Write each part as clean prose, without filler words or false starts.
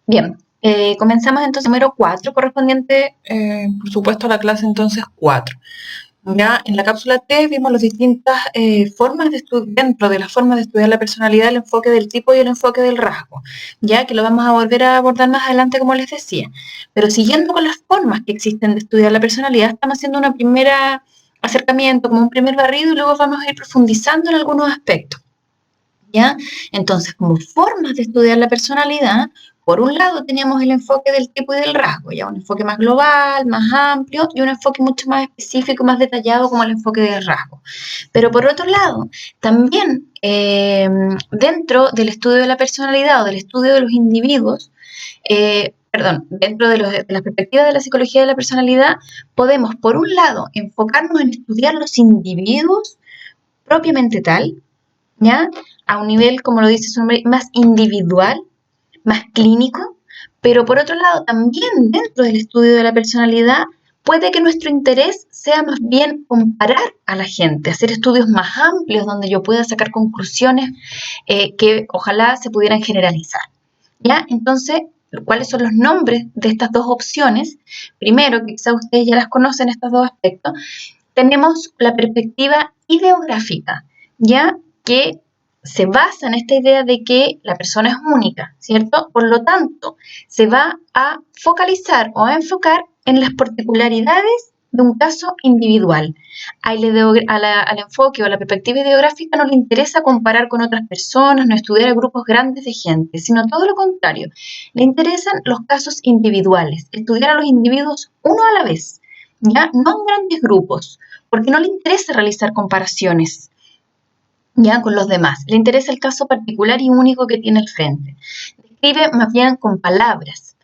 Bien, comenzamos entonces número 4, correspondiente, por supuesto, a la clase entonces 4. Ya en la cápsula T vimos las distintas formas de estudiar, dentro de las formas de estudiar la personalidad, el enfoque del tipo y el enfoque del rasgo, ya que lo vamos a volver a abordar más adelante, como les decía. Pero siguiendo con las formas que existen de estudiar la personalidad, estamos haciendo una primera acercamiento, como un primer barrido, y luego vamos a ir profundizando en algunos aspectos. ¿Ya? Entonces, como formas de estudiar la personalidad, por un lado teníamos el enfoque del tipo y del rasgo, ya un enfoque más global, más amplio, y un enfoque mucho más específico, más detallado como el enfoque del rasgo. Pero por otro lado, también dentro del estudio de la personalidad o del estudio de los individuos, dentro de la perspectiva de la psicología de la personalidad, podemos, por un lado, enfocarnos en estudiar los individuos propiamente tal, ¿ya? A un nivel, como lo dice su nombre, más individual, más clínico, pero por otro lado, también dentro del estudio de la personalidad, puede que nuestro interés sea más bien comparar a la gente, hacer estudios más amplios donde yo pueda sacar conclusiones que ojalá se pudieran generalizar. ¿Ya? Entonces, ¿cuáles son los nombres de estas dos opciones? Primero, que quizá ustedes ya las conocen, estos dos aspectos, tenemos la perspectiva ideográfica, ¿ya? Que se basa en esta idea de que la persona es única, ¿cierto? Por lo tanto, se va a focalizar o a enfocar en las particularidades de un caso individual. Al enfoque o a la perspectiva ideográfica no le interesa comparar con otras personas, no estudiar grupos grandes de gente, sino todo lo contrario. Le interesan los casos individuales, estudiar a los individuos uno a la vez, ¿ya? No en grandes grupos, porque no le interesa realizar comparaciones, ¿ya? Con los demás. Le interesa el caso particular y único que tiene al frente. Describe más bien con palabras,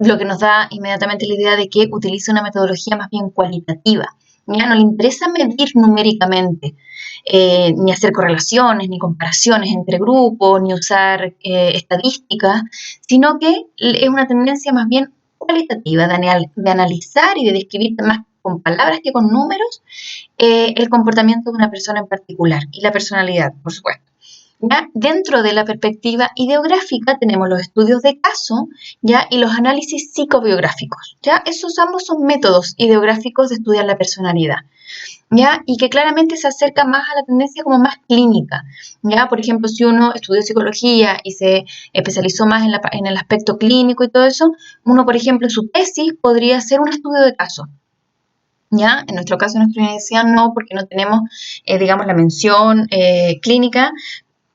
lo que nos da inmediatamente la idea de que utiliza una metodología más bien cualitativa. ¿Ya? No le interesa medir numéricamente, ni hacer correlaciones, ni comparaciones entre grupos, ni usar estadísticas, sino que es una tendencia más bien cualitativa de analizar y de describir más con palabras que con números el comportamiento de una persona en particular y la personalidad, por supuesto. ¿Ya? Dentro de la perspectiva ideográfica tenemos los estudios de caso, ¿ya? Y los análisis psicobiográficos, ¿ya? Esos ambos son métodos ideográficos de estudiar la personalidad, ¿ya? Y que claramente se acerca más a la tendencia como más clínica, ¿ya? Por ejemplo, si uno estudió psicología y se especializó más en el aspecto clínico y todo eso, uno, por ejemplo, su tesis podría hacer un estudio de caso, ¿ya? En nuestro caso, en nuestra universidad no, porque no tenemos, digamos, la mención clínica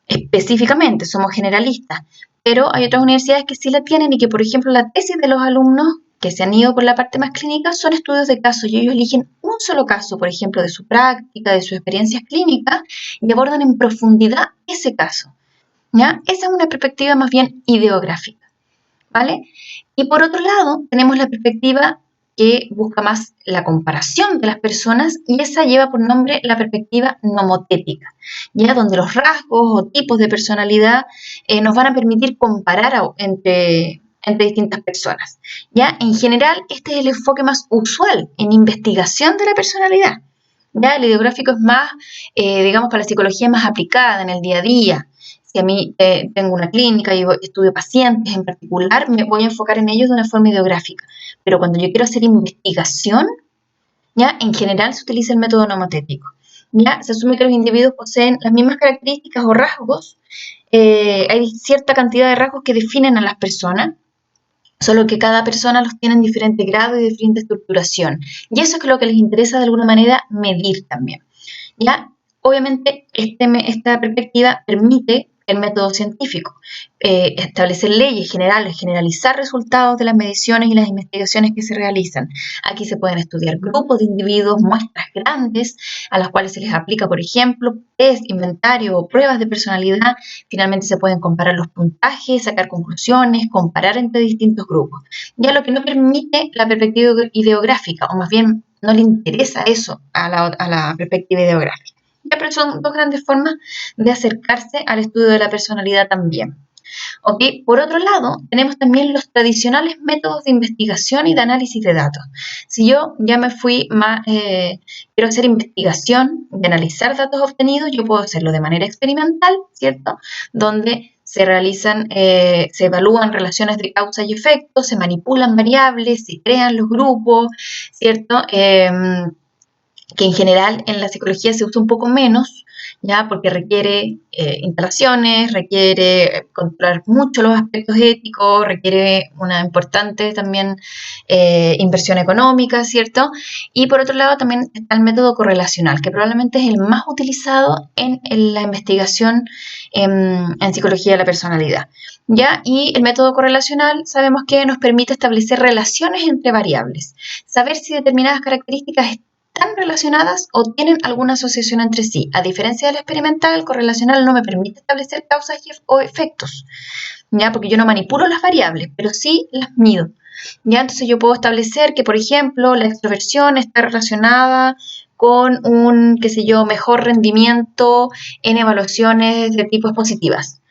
específicamente, somos generalistas, pero hay otras universidades que sí la tienen y que, por ejemplo, la tesis de los alumnos que se han ido por la parte más clínica son estudios de caso y ellos eligen un solo caso, por ejemplo, de su práctica, de sus experiencias clínicas y abordan en profundidad ese caso, ¿ya? Esa es una perspectiva más bien ideográfica, ¿vale? Y por otro lado, tenemos la perspectiva que busca más la comparación de las personas y esa lleva por nombre la perspectiva nomotética, ya donde los rasgos o tipos de personalidad nos van a permitir comparar entre distintas personas. Ya, en general, este es el enfoque más usual en investigación de la personalidad. Ya, el ideográfico es más, digamos, para la psicología más aplicada en el día a día. Si a mí tengo una clínica y estudio pacientes en particular, me voy a enfocar en ellos de una forma ideográfica. Pero cuando yo quiero hacer investigación, ¿ya? En general se utiliza el método nomotético. ¿Ya? Se asume que los individuos poseen las mismas características o rasgos. Hay cierta cantidad de rasgos que definen a las personas, solo que cada persona los tiene en diferente grado y diferente estructuración. Y eso es lo que les interesa de alguna manera medir también. ¿Ya? Obviamente, esta perspectiva permite el método científico, establecer leyes generales, generalizar resultados de las mediciones y las investigaciones que se realizan. Aquí se pueden estudiar grupos de individuos, muestras grandes, a las cuales se les aplica, por ejemplo, test, inventario o pruebas de personalidad. Finalmente se pueden comparar los puntajes, sacar conclusiones, comparar entre distintos grupos. Ya lo que no permite la perspectiva ideográfica, o más bien no le interesa eso a la perspectiva ideográfica. Ya, pero son dos grandes formas de acercarse al estudio de la personalidad también. ¿Ok? Por otro lado, tenemos también los tradicionales métodos de investigación y de análisis de datos. Si yo ya me fui más, quiero hacer investigación, de analizar datos obtenidos, yo puedo hacerlo de manera experimental, ¿cierto? Donde se realizan, se evalúan relaciones de causa y efecto, se manipulan variables, se crean los grupos, ¿cierto? Que en general en la psicología se usa un poco menos, ¿ya? Porque requiere instalaciones, requiere controlar mucho los aspectos éticos, requiere una importante también inversión económica, ¿cierto? Y por otro lado también está el método correlacional, que probablemente es el más utilizado en la investigación en psicología de la personalidad, ¿ya? Y el método correlacional sabemos que nos permite establecer relaciones entre variables, saber si determinadas características están relacionadas o tienen alguna asociación entre sí. A diferencia del experimental, el correlacional no me permite establecer causas o efectos, ¿ya? Porque yo no manipulo las variables, pero sí las mido, ¿ya? Entonces yo puedo establecer que, por ejemplo, la extroversión está relacionada con un, qué sé yo, mejor rendimiento en evaluaciones de tipos positivas,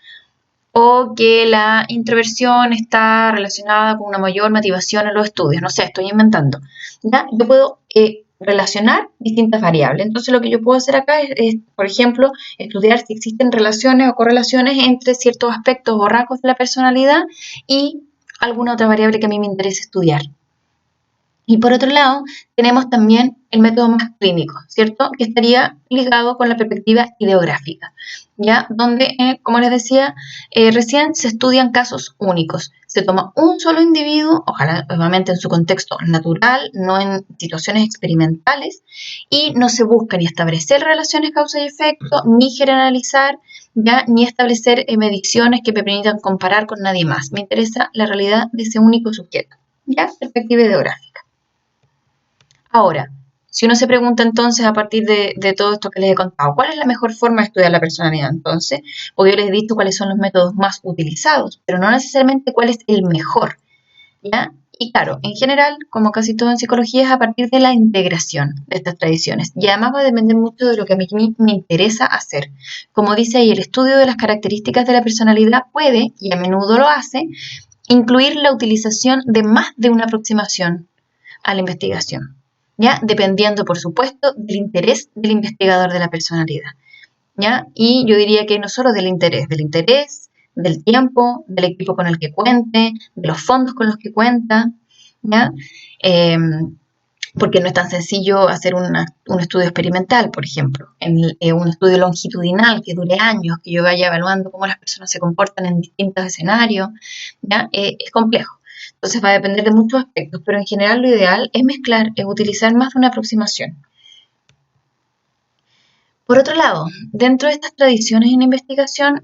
o que la introversión está relacionada con una mayor motivación en los estudios. No sé, estoy inventando, ¿ya? Yo puedo relacionar distintas variables. Entonces lo que yo puedo hacer acá es, por ejemplo, estudiar si existen relaciones o correlaciones entre ciertos aspectos o rasgos de la personalidad y alguna otra variable que a mí me interese estudiar. Y por otro lado, tenemos también el método más clínico, ¿cierto? Que estaría ligado con la perspectiva ideográfica, ¿ya? Donde, como les decía, recién se estudian casos únicos. Se toma un solo individuo, ojalá obviamente en su contexto natural, no en situaciones experimentales, y no se busca ni establecer relaciones causa y efecto, ni generalizar, ¿ya? Ni establecer mediciones que me permitan comparar con nadie más. Me interesa la realidad de ese único sujeto, ¿ya? Perspectiva ideográfica. Ahora, si uno se pregunta entonces a partir de todo esto que les he contado, ¿cuál es la mejor forma de estudiar la personalidad entonces? Porque yo les he dicho cuáles son los métodos más utilizados, pero no necesariamente cuál es el mejor, ¿ya? Y claro, en general, como casi todo en psicología, es a partir de la integración de estas tradiciones. Y además va a depender mucho de lo que a mí me interesa hacer. Como dice ahí, el estudio de las características de la personalidad puede, y a menudo lo hace, incluir la utilización de más de una aproximación a la investigación, ¿ya? Dependiendo, por supuesto, del interés del investigador de la personalidad, ¿ya? Y yo diría que no solo del interés, del tiempo, del equipo con el que cuente, de los fondos con los que cuenta, ¿ya? Porque no es tan sencillo hacer un estudio experimental, por ejemplo, un estudio longitudinal que dure años, que yo vaya evaluando cómo las personas se comportan en distintos escenarios, ¿ya? Es complejo. Entonces va a depender de muchos aspectos, pero en general lo ideal es mezclar, es utilizar más de una aproximación. Por otro lado, dentro de estas tradiciones en investigación,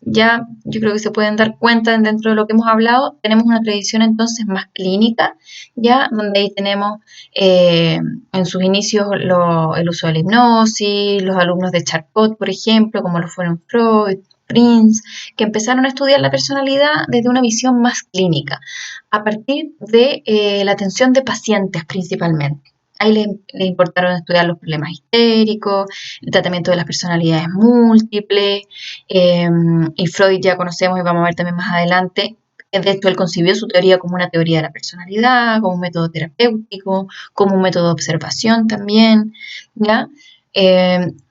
ya yo creo que se pueden dar cuenta dentro de lo que hemos hablado, tenemos una tradición entonces más clínica, ya donde ahí tenemos en sus inicios el uso de la hipnosis, los alumnos de Charcot, por ejemplo, como lo fueron Freud, Prince, que empezaron a estudiar la personalidad desde una visión más clínica, a partir de la atención de pacientes principalmente. Ahí les importaron estudiar los problemas histéricos, el tratamiento de las personalidades múltiples, y Freud ya conocemos y vamos a ver también más adelante. De hecho, él concibió su teoría como una teoría de la personalidad, como un método terapéutico, como un método de observación también, ¿ya?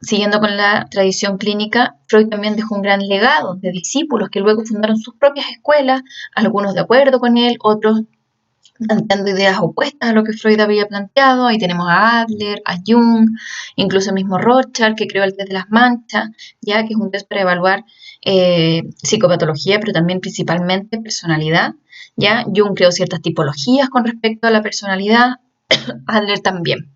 Siguiendo con la tradición clínica, Freud también dejó un gran legado de discípulos que luego fundaron sus propias escuelas, algunos de acuerdo con él, otros planteando ideas opuestas a lo que Freud había planteado. Ahí tenemos a Adler, a Jung, incluso el mismo Rothschild, que creó el test de las manchas, ya que es un test para evaluar psicopatología, pero también principalmente personalidad. Ya Jung creó ciertas tipologías con respecto a la personalidad, Adler también.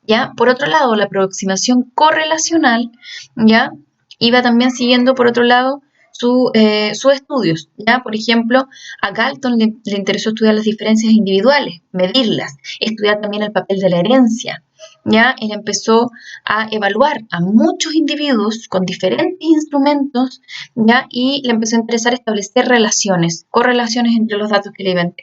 ¿Ya? Por otro lado, la aproximación correlacional, ¿ya? Iba también siguiendo, por otro lado, sus estudios, ¿ya? Por ejemplo, a Galton le interesó estudiar las diferencias individuales, medirlas, estudiar también el papel de la herencia, ¿ya? Él empezó a evaluar a muchos individuos con diferentes instrumentos, ¿ya? Y le empezó a interesar establecer relaciones, correlaciones entre los datos que le iban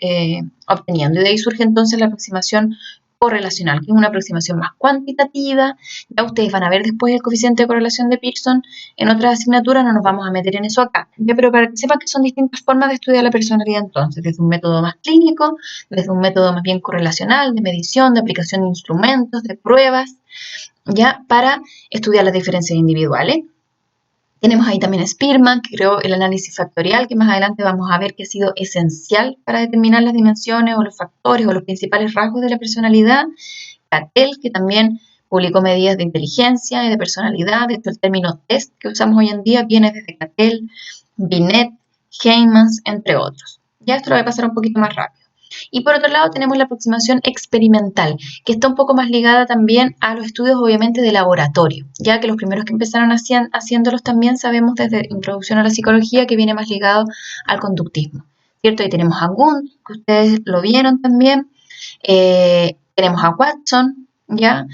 obteniendo. Y de ahí surge entonces la aproximación correlacional, que es una aproximación más cuantitativa. Ya ustedes van a ver después el coeficiente de correlación de Pearson en otras asignaturas, no nos vamos a meter en eso acá. Ya, pero para que sepan que son distintas formas de estudiar la personalidad entonces, desde un método más clínico, desde un método más bien correlacional, de medición, de aplicación de instrumentos, de pruebas, ya para estudiar las diferencias individuales. Tenemos ahí también Spearman, que creó el análisis factorial, que más adelante vamos a ver que ha sido esencial para determinar las dimensiones o los factores o los principales rasgos de la personalidad. Cattell, que también publicó medidas de inteligencia y de personalidad. De hecho, el término test que usamos hoy en día viene desde Cattell, Binet, Heymans, entre otros. Ya esto lo voy a pasar un poquito más rápido. Y por otro lado tenemos la aproximación experimental, que está un poco más ligada también a los estudios obviamente de laboratorio, ya que los primeros que empezaron haciéndolos también sabemos desde Introducción a la Psicología que viene más ligado al conductismo, ¿cierto? Ahí tenemos a Gunt, que ustedes lo vieron también, tenemos a Watson, ¿ya?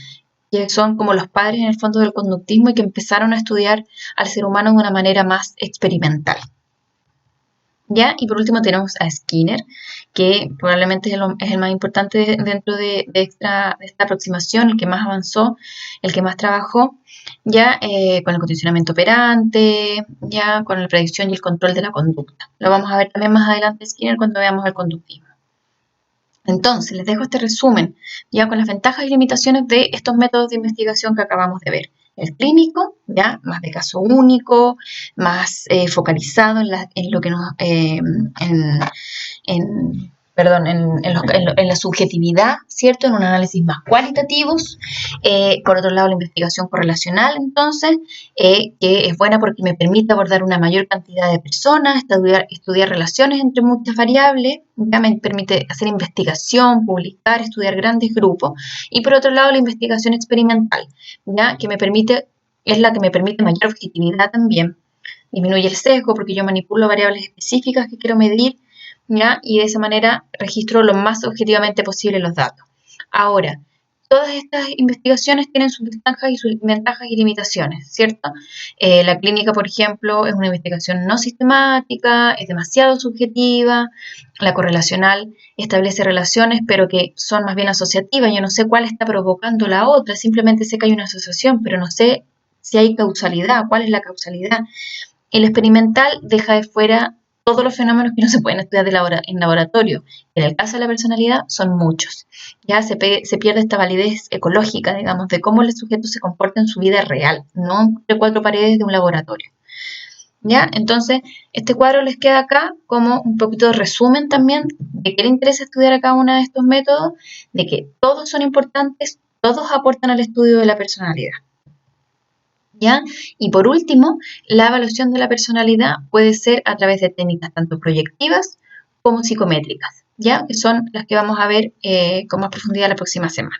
Que son como los padres en el fondo del conductismo y que empezaron a estudiar al ser humano de una manera más experimental. ¿Ya? Y por último tenemos a Skinner, que probablemente es el más importante dentro de esta aproximación, el que más avanzó, el que más trabajó, ya con el condicionamiento operante, ya con la predicción y el control de la conducta. Lo vamos a ver también más adelante Skinner cuando veamos el conductismo. Entonces, les dejo este resumen, ya con las ventajas y limitaciones de estos métodos de investigación que acabamos de ver. El clínico, ya más de caso único, más focalizado en lo que nos, en la subjetividad, ¿cierto? En un análisis más cualitativos. Por otro lado, la investigación correlacional, entonces, que es buena porque me permite abordar una mayor cantidad de personas, estudiar relaciones entre muchas variables, ya me permite hacer investigación, publicar, estudiar grandes grupos. Y por otro lado, la investigación experimental, ya que es la que me permite mayor objetividad también. Disminuye el sesgo porque yo manipulo variables específicas que quiero medir, ¿ya? Y de esa manera registro lo más objetivamente posible los datos. Ahora, todas estas investigaciones tienen sus ventajas y limitaciones, ¿cierto? La clínica, por ejemplo, es una investigación no sistemática, es demasiado subjetiva. La correlacional establece relaciones, pero que son más bien asociativas. Yo no sé cuál está provocando la otra, simplemente sé que hay una asociación, pero no sé si hay causalidad, cuál es la causalidad. El experimental deja de fuera todos los fenómenos que no se pueden estudiar en laboratorio. En el caso de la personalidad son muchos. Ya se pierde esta validez ecológica, digamos, de cómo el sujeto se comporta en su vida real, no entre cuatro paredes de un laboratorio. ¿Ya? Entonces, este cuadro les queda acá como un poquito de resumen también de qué le interesa estudiar a cada uno de estos métodos, de que todos son importantes, todos aportan al estudio de la personalidad. ¿Ya? Y por último, la evaluación de la personalidad puede ser a través de técnicas tanto proyectivas como psicométricas, ¿ya? Que son las que vamos a ver con más profundidad la próxima semana.